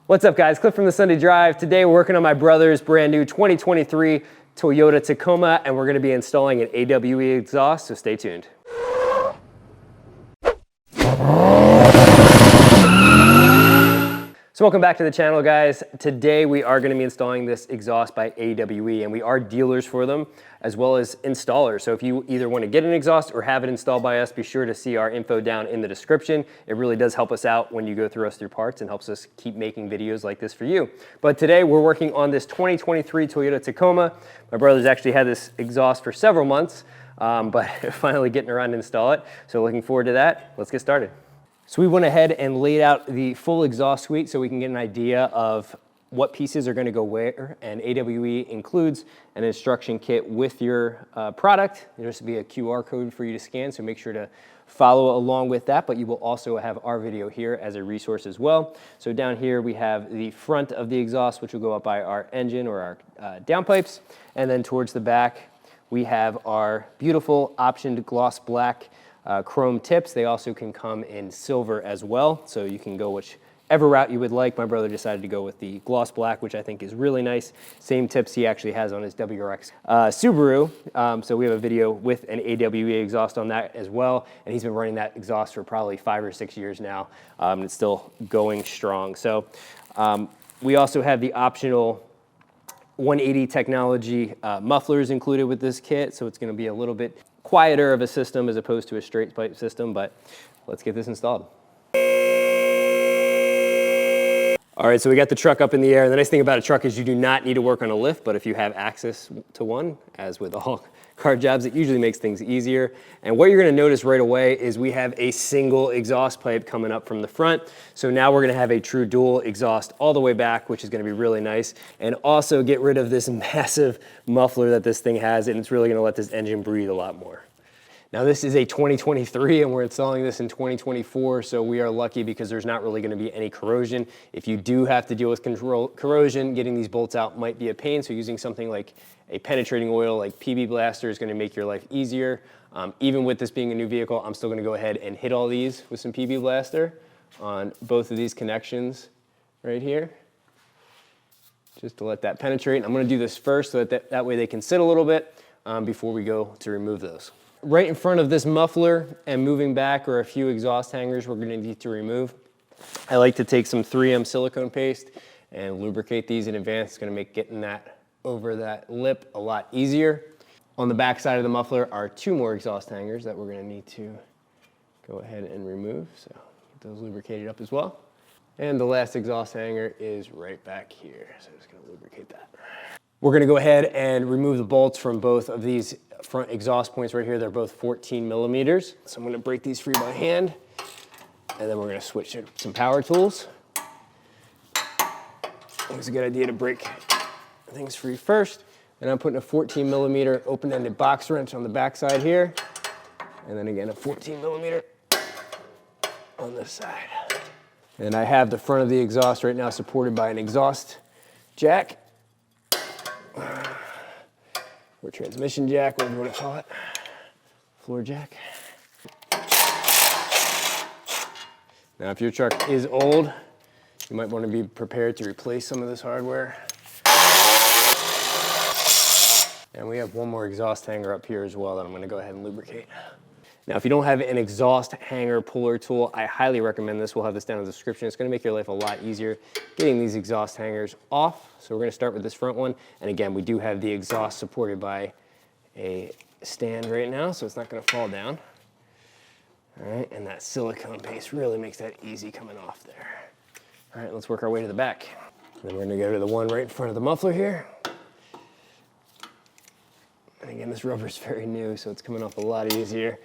What's up guys, Cliff from the Sunday Drive. Today we're working on my brother's brand new 2023 Toyota Tacoma and we're going to be installing an AWE exhaust, so stay tuned. So welcome back to the channel guys. Today we are going to be installing this exhaust by AWE and we are dealers for them as well as installers. So if you either want to get an exhaust or have it installed by us, be sure to see our info down in the description. It really does help us out when you go through us through parts and helps us keep making videos like this for you. But today we're working on this 2023 Toyota Tacoma. My brother's actually had this exhaust for several months, but finally getting around to install it. So looking forward to that. Let's get started. So we went ahead and laid out the full exhaust suite so we can get an idea of what pieces are going to go where, and AWE includes an instruction kit with your product. There's to be a QR code for you to scan, so make sure to follow along with that, but you will also have our video here as a resource as well. So down here we have the front of the exhaust, which will go up by our engine or our downpipes, and then towards the back we have our beautiful optioned gloss black chrome tips. They also can come in silver as well, so you can go whichever route you would like. My brother decided to go with the gloss black, which I think is really nice. Same tips he actually has on his WRX Subaru. So we have a video with an AWE exhaust on that as well, and he's been running that exhaust for probably 5 or 6 years now, and it's still going strong. So we also have the optional 180 technology mufflers included with this kit, so it's going to be a little bit quieter of a system as opposed to a straight pipe system, but let's get this installed. All right, so we got the truck up in the air. The nice thing about a truck is you do not need to work on a lift, but if you have access to one, as with all car jobs, it usually makes things easier. And what you're gonna notice right away is we have a single exhaust pipe coming up from the front. So now we're gonna have a true dual exhaust all the way back, which is gonna be really nice. And also get rid of this massive muffler that this thing has, and it's really gonna let this engine breathe a lot more. Now this is a 2023 and we're installing this in 2024, so we are lucky because there's not really gonna be any corrosion. If you do have to deal with corrosion, getting these bolts out might be a pain, so using something like a penetrating oil like PB Blaster is gonna make your life easier. Even with this being a new vehicle, I'm still gonna go ahead and hit all these with some PB Blaster on both of these connections right here, just to let that penetrate. I'm gonna do this first so that way they can sit a little bit before we go to remove those. Right in front of this muffler and moving back are a few exhaust hangers we're gonna need to remove. I like to take some 3M silicone paste and lubricate these in advance. It's gonna make getting that over that lip a lot easier. On the back side of the muffler are 2 more exhaust hangers that we're gonna need to go ahead and remove. So get those lubricated up as well. And the last exhaust hanger is right back here. So I'm just gonna lubricate that. We're gonna go ahead and remove the bolts from both of these front exhaust points right here. They're both 14 millimeters. So I'm gonna break these free by hand, and then we're gonna switch to some power tools. It's a good idea to break things free first. And I'm putting a 14 millimeter open-ended box wrench on the back side here, and then again a 14 millimeter on this side. And I have the front of the exhaust right now supported by an exhaust jack, or transmission jack, whatever you want to call it, floor jack. Now if your truck is old, you might want to be prepared to replace some of this hardware. And we have one more exhaust hanger up here as well that I'm going to go ahead and lubricate. Now if you don't have an exhaust hanger puller tool, I highly recommend this. We'll have this down in the description. It's going to make your life a lot easier getting these exhaust hangers off. So we're going to start with this front one. And again, we do have the exhaust supported by a stand right now, so it's not going to fall down. All right, and that silicone paste really makes that easy coming off there. All right, let's work our way to the back. Then we're going to go to the one right in front of the muffler here. And again, this rubber is very new, so it's coming off a lot easier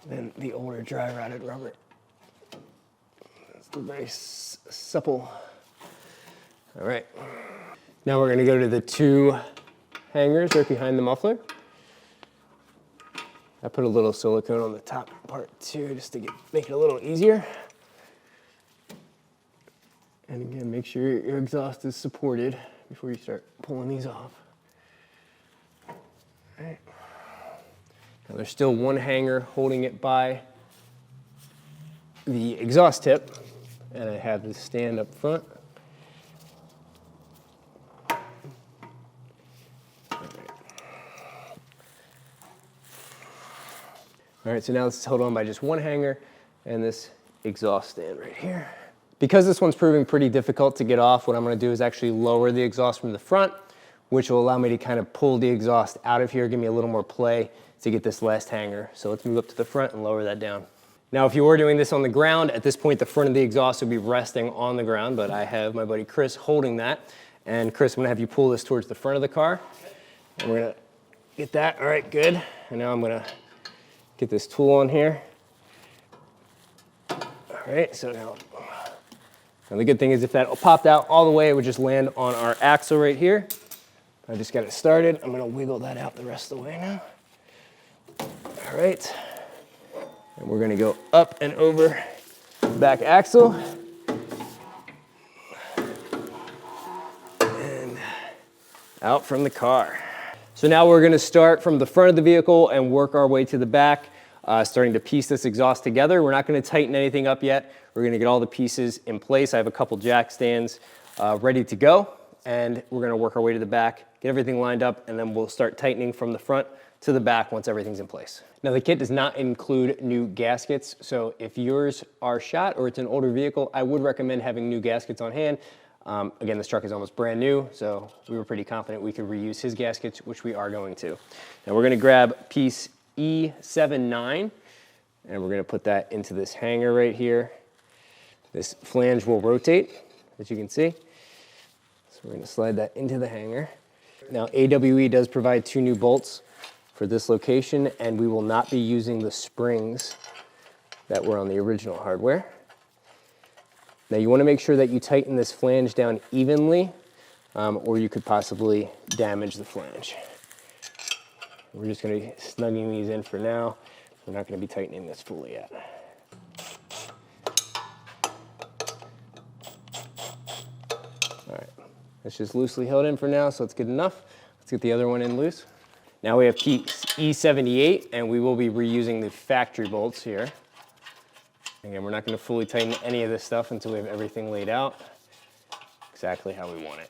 than the older dry rotted rubber. It's still very supple. All right. Now we're gonna go to the 2 hangers right behind the muffler. I put a little silicone on the top part too, just to make it a little easier. And again, make sure your exhaust is supported before you start pulling these off. All right. Now there's still one hanger holding it by the exhaust tip, and I have the stand up front. All right, so now this is held on by just one hanger and this exhaust stand right here. Because this one's proving pretty difficult to get off, what I'm gonna do is actually lower the exhaust from the front, which will allow me to kind of pull the exhaust out of here, give me a little more play to get this last hanger. So let's move up to the front and lower that down. Now, if you were doing this on the ground, at this point, the front of the exhaust would be resting on the ground, but I have my buddy Chris holding that. And Chris, I'm gonna have you pull this towards the front of the car. And we're gonna get that, all right, good. And now I'm gonna get this tool on here. All right, so now the good thing is if that popped out all the way, it would just land on our axle right here. I just got it started. I'm gonna wiggle that out the rest of the way now. All right. And we're gonna go up and over the back axle. And out from the car. So now we're gonna start from the front of the vehicle and work our way to the back, starting to piece this exhaust together. We're not gonna tighten anything up yet. We're gonna get all the pieces in place. I have a couple jack stands ready to go, and we're gonna work our way to the back, get everything lined up, and then we'll start tightening from the front to the back once everything's in place. Now the kit does not include new gaskets, so if yours are shot or it's an older vehicle, I would recommend having new gaskets on hand. Again, this truck is almost brand new, so we were pretty confident we could reuse his gaskets, which we are going to. Now we're gonna grab piece E79, and we're gonna put that into this hanger right here. This flange will rotate, as you can see. So we're gonna slide that into the hanger. Now AWE does provide 2 new bolts for this location, and we will not be using the springs that were on the original hardware. Now you want to make sure that you tighten this flange down evenly, or you could possibly damage the flange. We're just going to be snugging these in for now. We're not going to be tightening this fully yet. All right, it's just loosely held in for now, so it's good enough. Let's get the other one in loose. Now we have piece E78, and we will be reusing the factory bolts here. Again, we're not going to fully tighten any of this stuff until we have everything laid out exactly how we want it.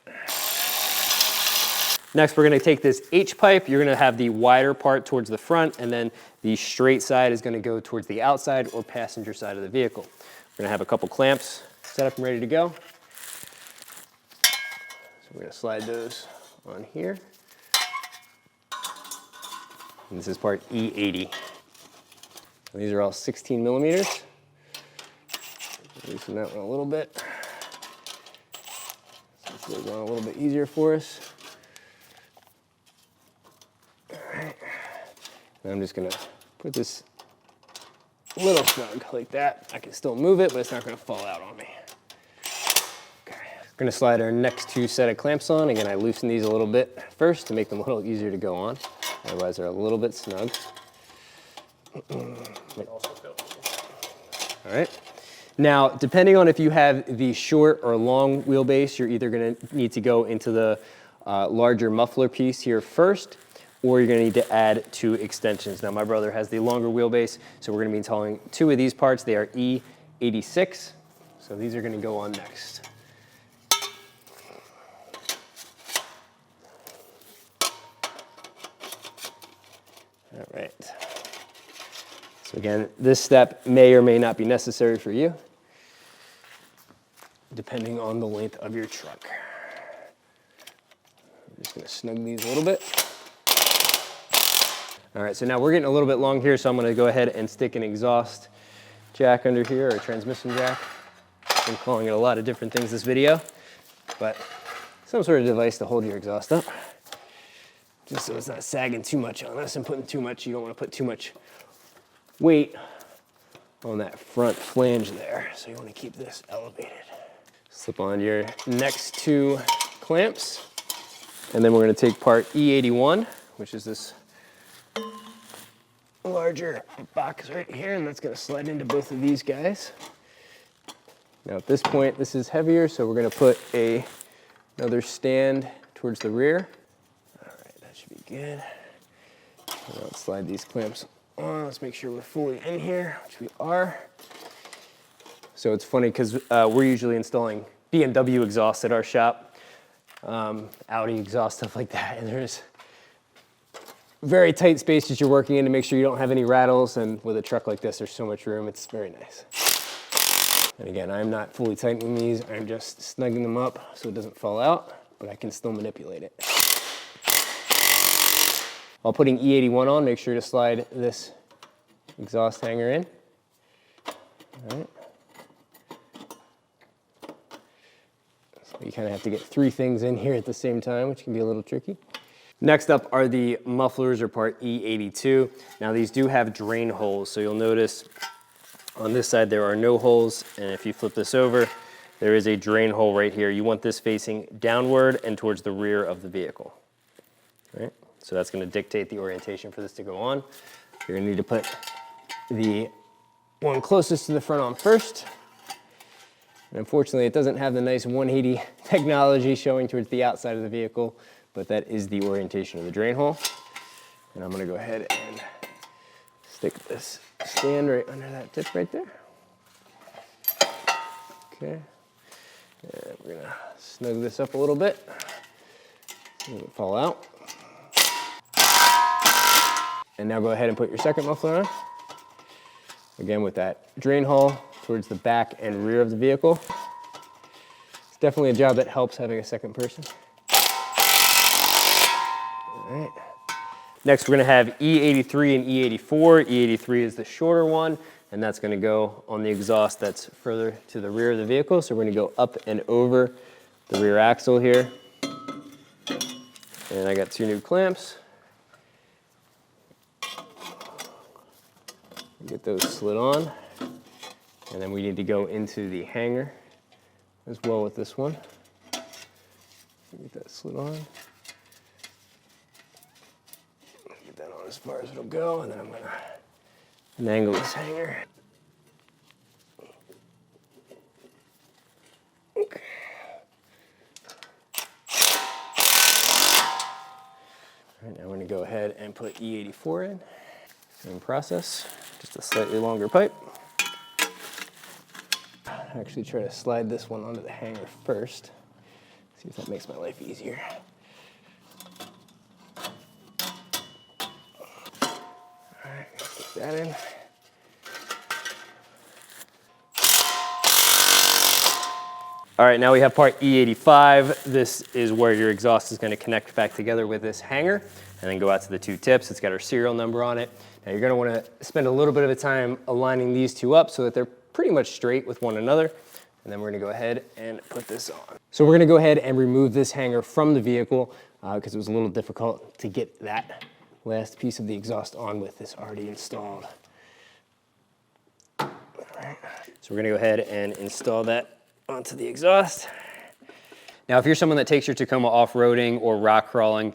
Next, we're going to take this H-pipe. You're going to have the wider part towards the front, and then the straight side is going to go towards the outside or passenger side of the vehicle. We're going to have a couple clamps set up and ready to go. So we're going to slide those on here. And this is part E80. These are all 16 millimeters. Loosen that one a little bit. So this goes on a little bit easier for us. All right. And I'm just gonna put this a little snug like that. I can still move it, but it's not gonna fall out on me. Okay. We're gonna slide our next 2 set of clamps on. Again, I loosen these a little bit first to make them a little easier to go on. Otherwise, they're a little bit snug. All right. Now, depending on if you have the short or long wheelbase, you're either going to need to go into the larger muffler piece here first, or you're going to need to add 2 extensions. Now, my brother has the longer wheelbase, so we're going to be installing 2 of these parts. They are E86, so these are going to go on next. All right. So again, this step may or may not be necessary for you, depending on the length of your truck. I'm just gonna snug these a little bit. All right, so now we're getting a little bit long here, so I'm gonna go ahead and stick an exhaust jack under here, or a transmission jack. I'm calling it a lot of different things this video, but some sort of device to hold your exhaust up, just so it's not sagging too much on us and putting too much. You don't want to put too much weight on that front flange there, so you want to keep this elevated. Slip on your next 2 clamps, and then we're going to take part E81, which is this larger box right here, and that's going to slide into both of these guys. Now at this point, this is heavier, so we're going to put another stand towards the rear. All right, that should be good. Now let's slide these clamps on. Let's make sure we're fully in here, which we are. So it's funny because we're usually installing BMW exhaust at our shop, Audi exhaust, stuff like that, and there's very tight spaces you're working in to make sure you don't have any rattles, and with a truck like this, there's so much room, it's very nice. And again, I'm not fully tightening these, I'm just snugging them up so it doesn't fall out, but I can still manipulate it. While putting E81 on, make sure to slide this exhaust hanger in. All right. So you kind of have to get 3 things in here at the same time, which can be a little tricky. Next up are the mufflers, or part E82. Now these do have drain holes, so you'll notice on this side there are no holes, and if you flip this over, there is a drain hole right here. You want this facing downward and towards the rear of the vehicle. All right? So that's going to dictate the orientation for this to go on. You're going to need to put the one closest to the front on first. And unfortunately, it doesn't have the nice 180 technology showing towards the outside of the vehicle, but that is the orientation of the drain hole. And I'm going to go ahead and stick this stand right under that tip right there. Okay. And we're going to snug this up a little bit. Let it fall out. And now go ahead and put your second muffler on. Again, with that drain hole towards the back and rear of the vehicle. It's definitely a job that helps having a second person. All right. Next, we're going to have E83 and E84. E83 is the shorter one, and that's going to go on the exhaust that's further to the rear of the vehicle. So we're going to go up and over the rear axle here. And I got 2 new clamps. Get those slid on, and then we need to go into the hanger as well with this one. Get that slid on. Get that on as far as it'll go, and then I'm going to angle this hanger. Okay. All right, now we're going to go ahead and put E84 in. Same process. Just a slightly longer pipe. Actually try to slide this one onto the hanger first. See if that makes my life easier. All right, stick that in. All right, now we have part E85. This is where your exhaust is going to connect back together with this hanger and then go out to the 2 tips. It's got our serial number on it. Now you're going to want to spend a little bit of time aligning these 2 up so that they're pretty much straight with one another. And then we're going to go ahead and put this on. So we're going to go ahead and remove this hanger from the vehicle because it was a little difficult to get that last piece of the exhaust on with this already installed. All right. So we're going to go ahead and install that onto the exhaust. Now, if you're someone that takes your Tacoma off-roading or rock crawling,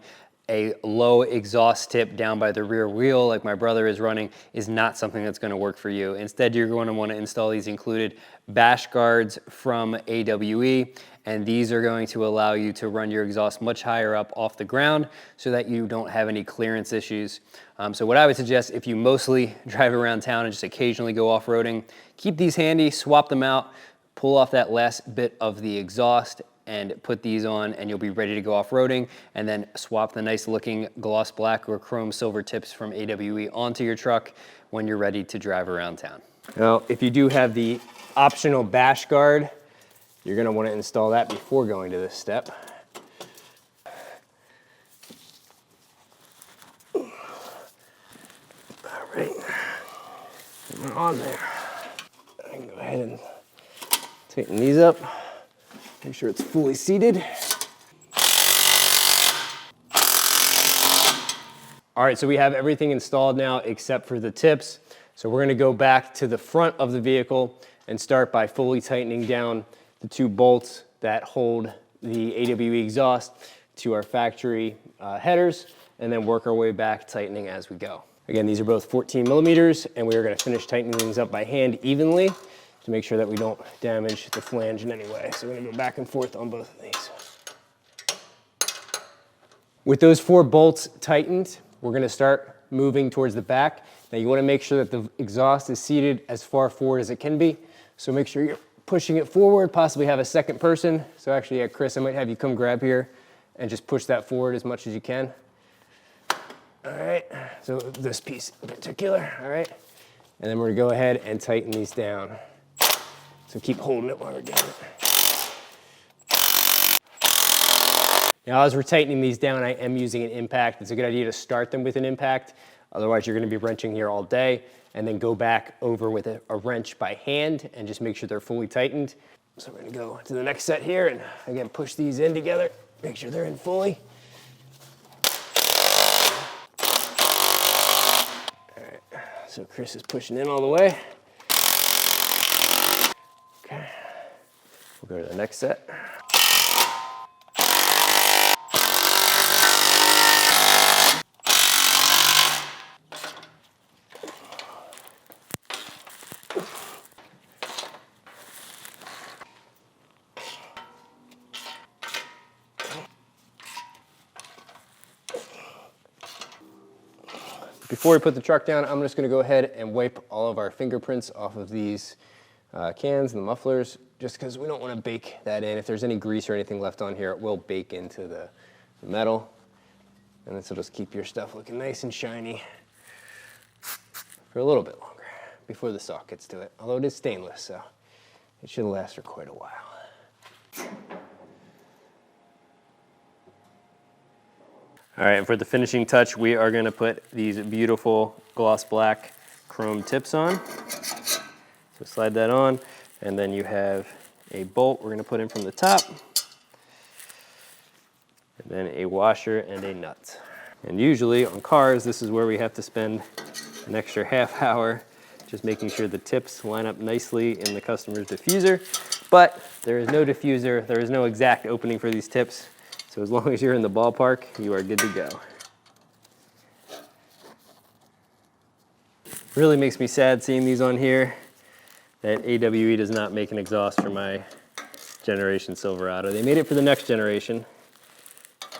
a low exhaust tip down by the rear wheel, like my brother is running, is not something that's going to work for you. Instead, you're going to want to install these included bash guards from AWE, and these are going to allow you to run your exhaust much higher up off the ground so that you don't have any clearance issues. So what I would suggest, if you mostly drive around town and just occasionally go off-roading, keep these handy, swap them out, pull off that last bit of the exhaust and put these on, and you'll be ready to go off-roading, and then swap the nice looking gloss black or chrome silver tips from AWE onto your truck when you're ready to drive around town. Now, if you do have the optional bash guard, you're going to want to install that before going to this step. All right, we're on there. I can go ahead and tighten these up. Make sure it's fully seated. All right, so we have everything installed now except for the tips. So we're gonna go back to the front of the vehicle and start by fully tightening down the 2 bolts that hold the AWE exhaust to our factory headers, and then work our way back tightening as we go. Again, these are both 14 millimeters, and we are gonna finish tightening things up by hand evenly to make sure that we don't damage the flange in any way. So we're gonna go back and forth on both of these. With those 4 bolts tightened, we're gonna start moving towards the back. Now you wanna make sure that the exhaust is seated as far forward as it can be. So make sure you're pushing it forward, possibly have a second person. So actually, yeah, Chris, I might have you come grab here and just push that forward as much as you can. All right, so this piece in particular, all right? And then we're gonna go ahead and tighten these down. So keep holding it while we're doing it. Now, as we're tightening these down, I am using an impact. It's a good idea to start them with an impact. Otherwise, you're gonna be wrenching here all day, and then go back over with a wrench by hand and just make sure they're fully tightened. So we're gonna go to the next set here and again, push these in together, make sure they're in fully. All right, so Chris is pushing in all the way. Okay, we'll go to the next set. Before we put the truck down, I'm just gonna go ahead and wipe all of our fingerprints off of these cans and the mufflers, just because we don't want to bake that in. If there's any grease or anything left on here, it will bake into the metal. And this will just keep your stuff looking nice and shiny for a little bit longer before the saw gets to it. Although it is stainless, so it should last for quite a while. All right, and for the finishing touch, we are gonna put these beautiful gloss black chrome tips on. So slide that on, and then you have a bolt we're gonna put in from the top, and then a washer and a nut. And usually on cars, this is where we have to spend an extra half hour just making sure the tips line up nicely in the customer's diffuser. But there is no diffuser, there is no exact opening for these tips. So as long as you're in the ballpark, you are good to go. Really makes me sad seeing these on here, that AWE does not make an exhaust for my generation Silverado. They made it for the next generation,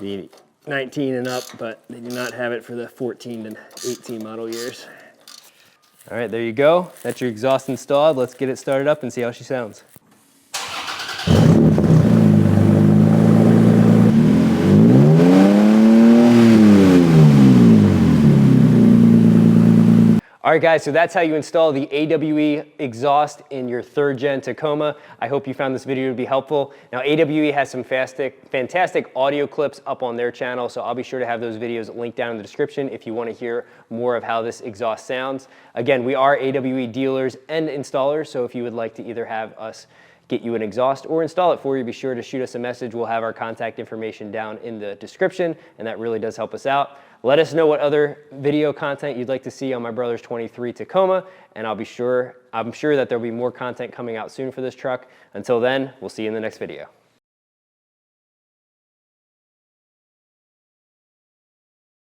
the 19 and up, but they do not have it for the 14 and 18 model years. All right, there you go. That's your exhaust installed. Let's get it started up and see how she sounds. All right, guys, so that's how you install the AWE exhaust in your 3rd gen Tacoma. I hope you found this video to be helpful. Now, AWE has some fantastic audio clips up on their channel, so I'll be sure to have those videos linked down in the description if you want to hear more of how this exhaust sounds. Again, we are AWE dealers and installers, so if you would like to either have us get you an exhaust or install it for you, be sure to shoot us a message. We'll have our contact information down in the description, and that really does help us out. Let us know what other video content you'd like to see on my brother's 23 Tacoma, and I'm sure that there'll be more content coming out soon for this truck. Until then, we'll see you in the next video.